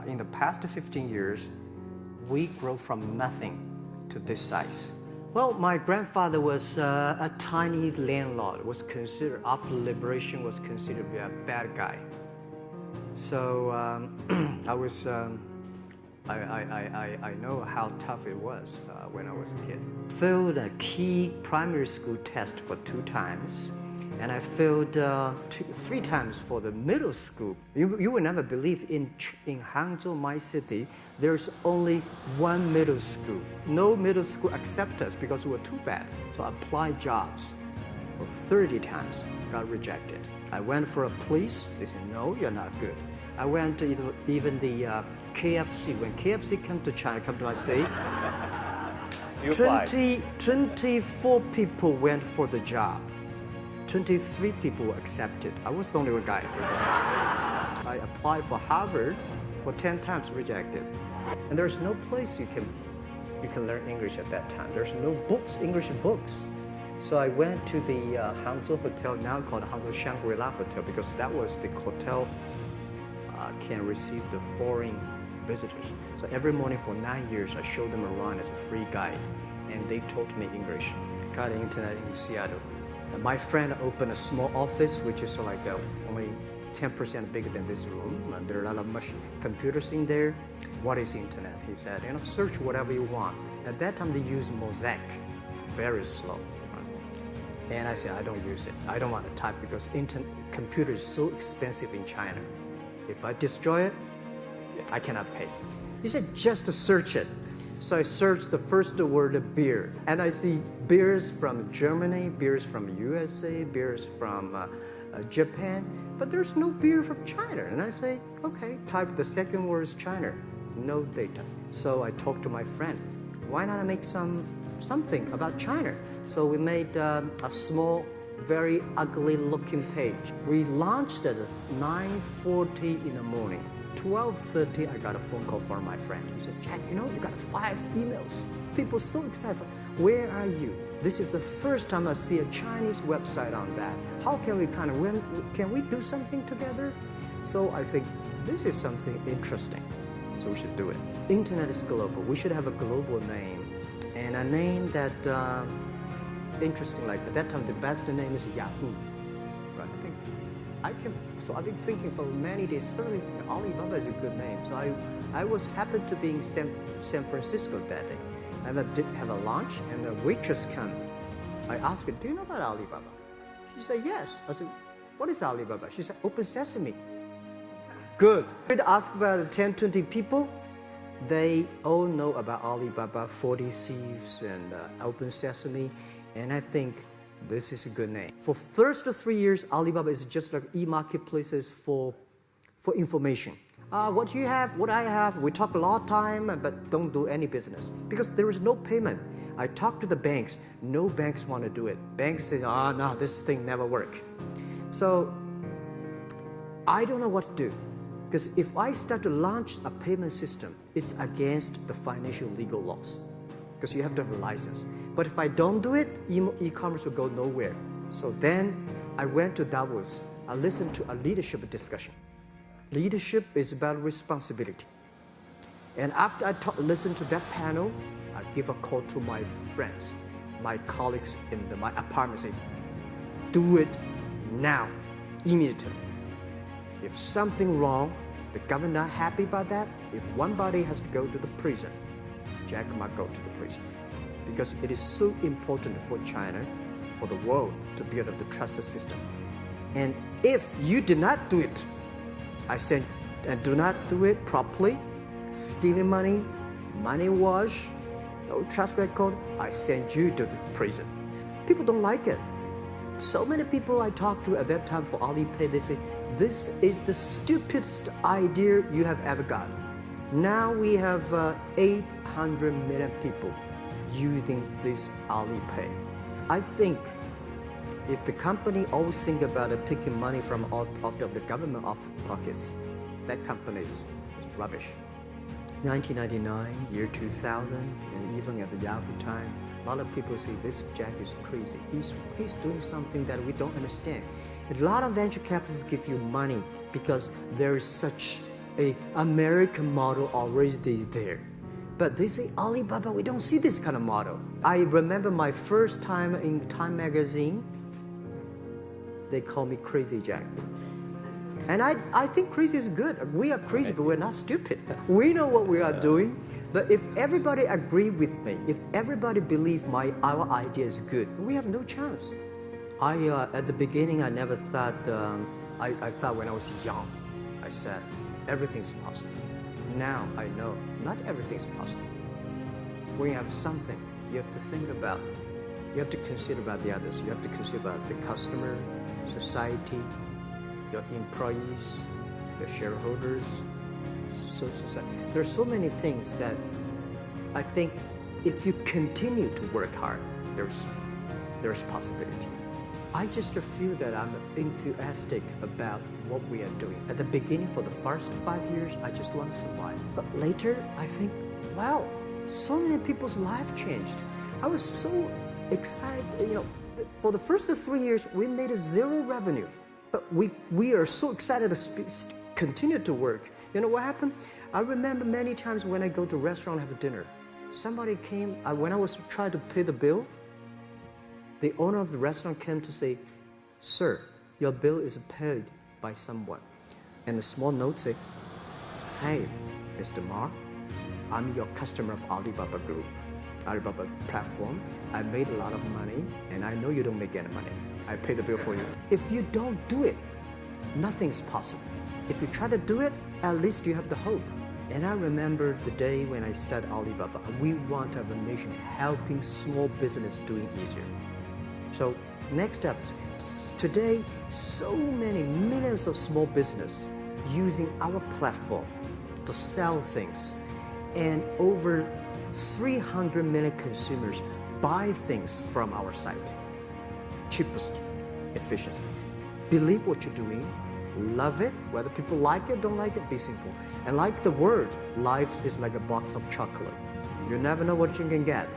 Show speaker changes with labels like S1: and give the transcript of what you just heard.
S1: in the past 15 years, we grow from nothing to this size. Well, my grandfather was a tiny landlord, was considered, after liberation, was considered to be a bad guy. So I know how tough it was when I was a kid. Failed a key primary school test for 2 times, and I failed 3 times for the middle school. You will never believe in Hangzhou, my city, there's only 1 middle school. No middle school accept us because we were too bad. So I applied jobs for 30 times, got rejected. I went for a police, they said, no, you're not good. I went to even the KFC. When KFC came to China, come to my city, 24 people went for the job. 23 people were accepted. I was the only one guy. I applied for Harvard for 10 times, rejected. And there's no place you can learn English at that time. There's no books, English books. So I went to the Hangzhou Hotel, now called Hangzhou Shangri-La Hotel, because that was the hotel can receive the foreign visitors. So every morning for 9 years, I showed them around as a free guide, and they taught me English. Got the internet in Seattle. And my friend opened a small office, which is like only 10% bigger than this room. And there are a lot of computers in there. What is internet? He said, search whatever you want. At that time, they used Mosaic, very slow. And I said, I don't use it. I don't want to type because computer is so expensive in China. If I destroy it, I cannot pay. He said, just to search it. So I searched the first word, beer. And I see beers from Germany, beers from USA, beers from Japan, but there's no beer from China. And I say, okay, type the second word is China, no data. So I talked to my friend, why not make something about China? So we made a small, very ugly looking page. We launched at 9:40 in the morning. 12:30, I got a phone call from my friend. He said, Jack, you got 5 emails. People so excited. Where are you? This is the first time I see a Chinese website on that. How can we can we do something together? So I think this is something interesting. So we should do it. Internet is global. We should have a global name. And a name that, interesting, like at that time, the best name is Yahoo. Right? So I've been thinking for many days, suddenly Alibaba is a good name. So I was happened to be in San Francisco that day. I have a lunch and the waitress came. I asked her, do you know about Alibaba? She said, yes. I said, what is Alibaba? She said, Open Sesame. Good. I asked about 10, 20 people. They all know about Alibaba, 40 Thieves, and Open Sesame. And I think this is a good name. For first 3 years, Alibaba is just like e-marketplaces for information. What you have, what I have, we talk a lot of time, but don't do any business. Because there is no payment. I talked to the banks. No banks want to do it. Banks say, no, this thing never work. So I don't know what to do. Because if I start to launch a payment system, it's against the financial legal laws. Because you have to have a license. But if I don't do it, e-commerce will go nowhere. So then I went to Davos. I listened to a leadership discussion. Leadership is about responsibility. And after I listened to that panel, I give a call to my friends, my colleagues in my apartment, say, do it now, immediately. If something wrong, the government not happy about that, if one body has to go to the prison, Jack might go to the prison. Because it is so important for China, for the world, to build up the trust system. And if you did not do it, I said, and do not do it properly, stealing money, money wash, no trust record, I send you to the prison. People don't like it. So many people I talked to at that time for Alipay, they say, this is the stupidest idea you have ever got. Now we have 800 million people using this Alipay. I think if the company always think about picking money from out of the government pockets, that company is rubbish. 1999, year 2000, and even at the Yahoo time, a lot of people say this Jack is crazy. He's doing something that we don't understand. A lot of venture capitalists give you money because there is such a American model already there. But they say, Alibaba, we don't see this kind of model. I remember my first time in Time magazine, they call me Crazy Jack. And I think crazy is good. We are crazy, but we're not stupid. We know what we are doing. But if everybody agree with me, if everybody believe our idea is good, we have no chance. At the beginning, I never thought, I thought when I was young, I said, everything's possible. Now I know not everything's possible. When you have something, you have to think about, you have to consider about the others. You have to consider about the customer, society, your employees, your shareholders, society. There are so many things that I think if you continue to work hard, there's possibility. I just feel that I'm enthusiastic about what we are doing. At the beginning, for the first 5 years, I just want to survive. But later, I think, wow, so many people's life changed. I was so excited, for the first 3 years, we made 0 revenue. But we are so excited to continue to work. You know what happened? I remember many times when I go to a restaurant and have dinner, somebody came, when I was trying to pay the bill, the owner of the restaurant came to say, sir, your bill is paid by someone. And a small note said, hey, Mr. Ma, I'm your customer of Alibaba Group, Alibaba platform. I made a lot of money, and I know you don't make any money. I pay the bill for you. If you don't do it, nothing's possible. If you try to do it, at least you have the hope. And I remember the day when I started Alibaba. We want to have a mission helping small business doing easier. So next step, today, so many millions of small business using our platform to sell things. And over 300 million consumers buy things from our site. Cheapest, efficient. Believe what you're doing, love it, whether people like it, don't like it, be simple. And like the word, life is like a box of chocolate. You never know what you can get.